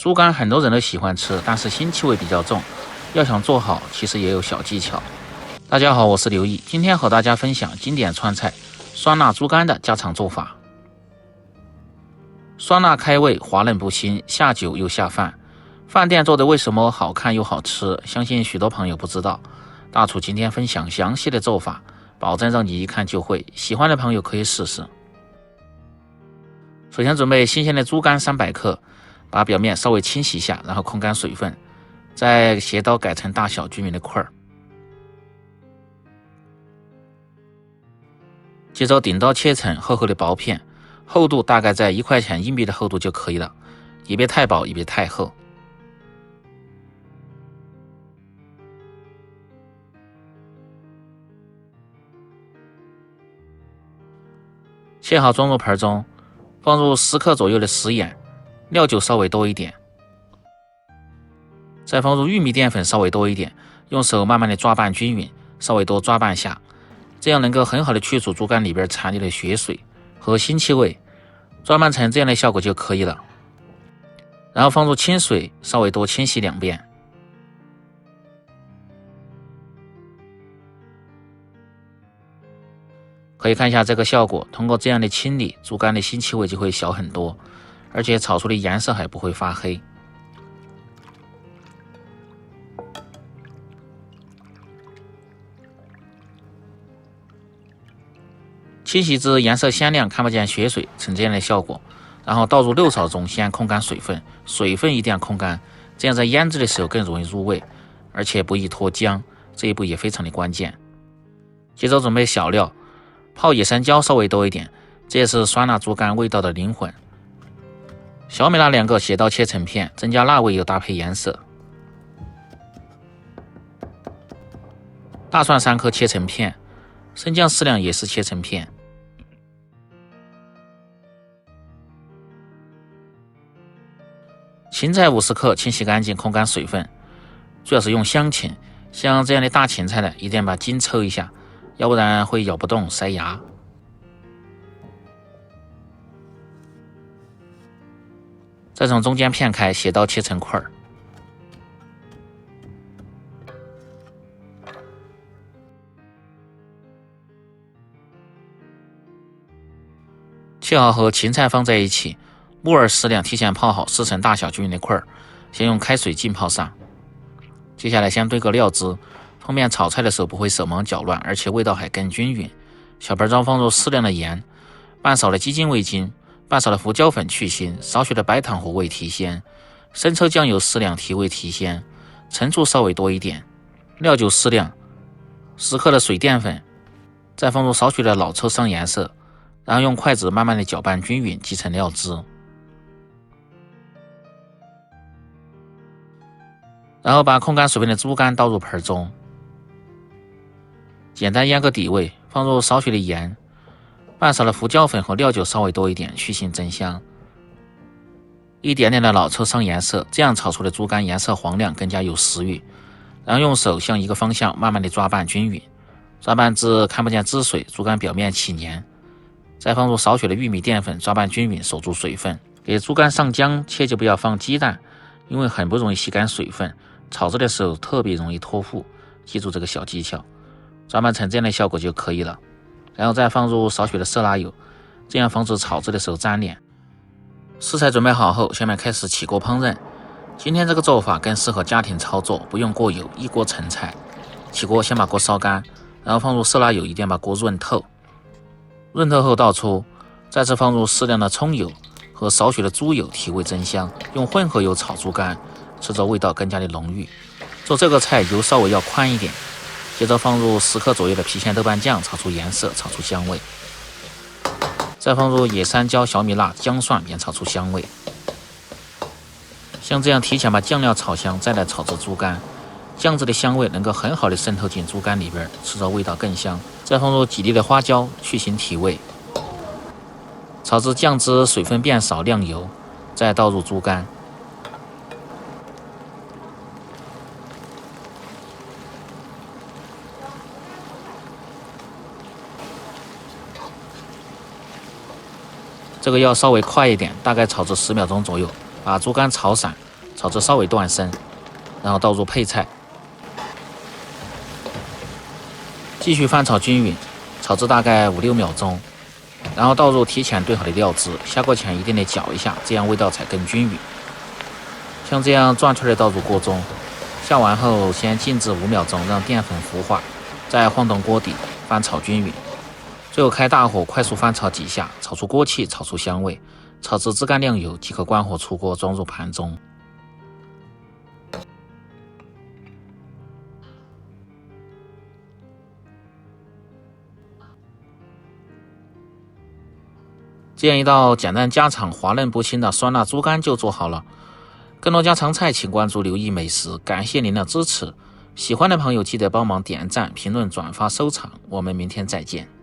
猪肝很多人都喜欢吃，但是腥气味比较重，要想做好，其实也有小技巧。大家好，我是刘毅，今天和大家分享经典川菜酸辣猪肝的家常做法。酸辣开胃，滑嫩不腥，下酒又下饭。饭店做的为什么好看又好吃？相信许多朋友不知道。大厨今天分享详细的做法，保证让你一看就会。喜欢的朋友可以试试。首先准备新鲜的猪肝300克，把表面稍微清洗一下，然后控干水分，再斜刀改成大小均匀的块儿。接着顶刀切成厚厚的薄片，厚度大概在1块钱硬币的厚度就可以了，也别太薄也别太厚。切好装入盆中，放入10克左右的食盐，料酒稍微多一点，再放入玉米淀粉稍微多一点，用手慢慢的抓拌均匀，稍微多抓拌下，这样能够很好的去除猪肝里边残留的血水和腥气味，抓拌成这样的效果就可以了。然后放入清水，稍微多清洗2遍。可以看一下这个效果，通过这样的清理，猪肝的腥气味就会小很多，而且炒出的颜色还不会发黑。清洗至颜色鲜亮，看不见血水，成这样的效果，然后倒入漏勺中，先控干水分，水分一定要控干，这样在腌制的时候更容易入味，而且不易脱浆，这一步也非常的关键。接着准备小料，泡野山椒稍微多一点，这也是酸辣猪肝味道的灵魂。小米辣2个，斜刀切成片，增加辣味又搭配颜色。大蒜3颗切成片，生姜适量也是切成片。芹菜50克，清洗干净，控干水分，主要是用香芹，像这样的大芹菜呢，一定要把筋抽一下，要不然会咬不动塞牙。再从中间片开，斜刀切成块儿。切好和芹菜放在一起，木耳适量，提前泡好，撕成大小均匀的块儿，先用开水浸泡上。接下来先兑个料汁，方便炒菜的时候不会手忙脚乱，而且味道还更均匀。小盆中放入适量的盐，半勺的鸡精味精，半勺的胡椒粉去腥，少许的白糖和味提鲜，生抽酱油适量提味提鲜，陈醋稍微多一点，料酒适量，10克的水淀粉，再放入少许的老抽上颜色，然后用筷子慢慢的搅拌均匀，挤成料汁。然后把控干水分的猪肝倒入盆中，简单腌个底味，放入少许的盐，半勺的胡椒粉和料酒稍微多一点，去腥增香，一点点的老抽上颜色，这样炒出的猪肝颜色黄亮，更加有食欲。然后用手向一个方向慢慢的抓拌均匀，抓拌至看不见汁水，猪肝表面起黏，再放入少许的玉米淀粉，抓拌均匀，守住水分。给猪肝上浆，切记不要放鸡蛋，因为很不容易吸干水分，炒制的时候特别容易脱糊，记住这个小技巧，抓拌成这样的效果就可以了。然后再放入少许的色拉油，这样防止炒制的时候粘连。食材准备好后，下面开始起锅烹饪。今天这个做法更适合家庭操作，不用过油，一锅成菜。起锅先把锅烧干，然后放入色拉油，一定要把锅润透。润透后倒出，再次放入适量的葱油和少许的猪油，提味增香。用混合油炒猪肝，吃着味道更加的浓郁。做这个菜油稍微要宽一点。接着放入10克左右的郫县豆瓣酱，炒出颜色，炒出香味。再放入野山椒、小米辣、姜蒜，煸炒出香味。像这样提前把酱料炒香，再来炒制猪肝，酱汁的香味能够很好的渗透进猪肝里边，吃着味道更香。再放入几粒的花椒，去腥提味。炒至酱汁水分变少，亮油，再倒入猪肝。这个要稍微快一点，大概炒至10秒钟左右，把猪肝炒散，炒至稍微断生，然后倒入配菜，继续翻炒均匀，炒至大概5-6秒钟，然后倒入提前兑好的料汁，下锅前一点点搅一下，这样味道才更均匀。像这样转出来倒入锅中，下完后先静置5秒钟，让淀粉糊化，再晃动锅底翻炒均匀，最后开大火快速翻炒几下，炒出锅气，炒出香味，炒至汁干亮油即可关火出锅，装入盘中。这样一道简单家常、滑嫩不腥的酸辣猪肝就做好了。更多家常菜，请关注刘毅美食。感谢您的支持，喜欢的朋友记得帮忙点赞、评论、转发、收藏。我们明天再见。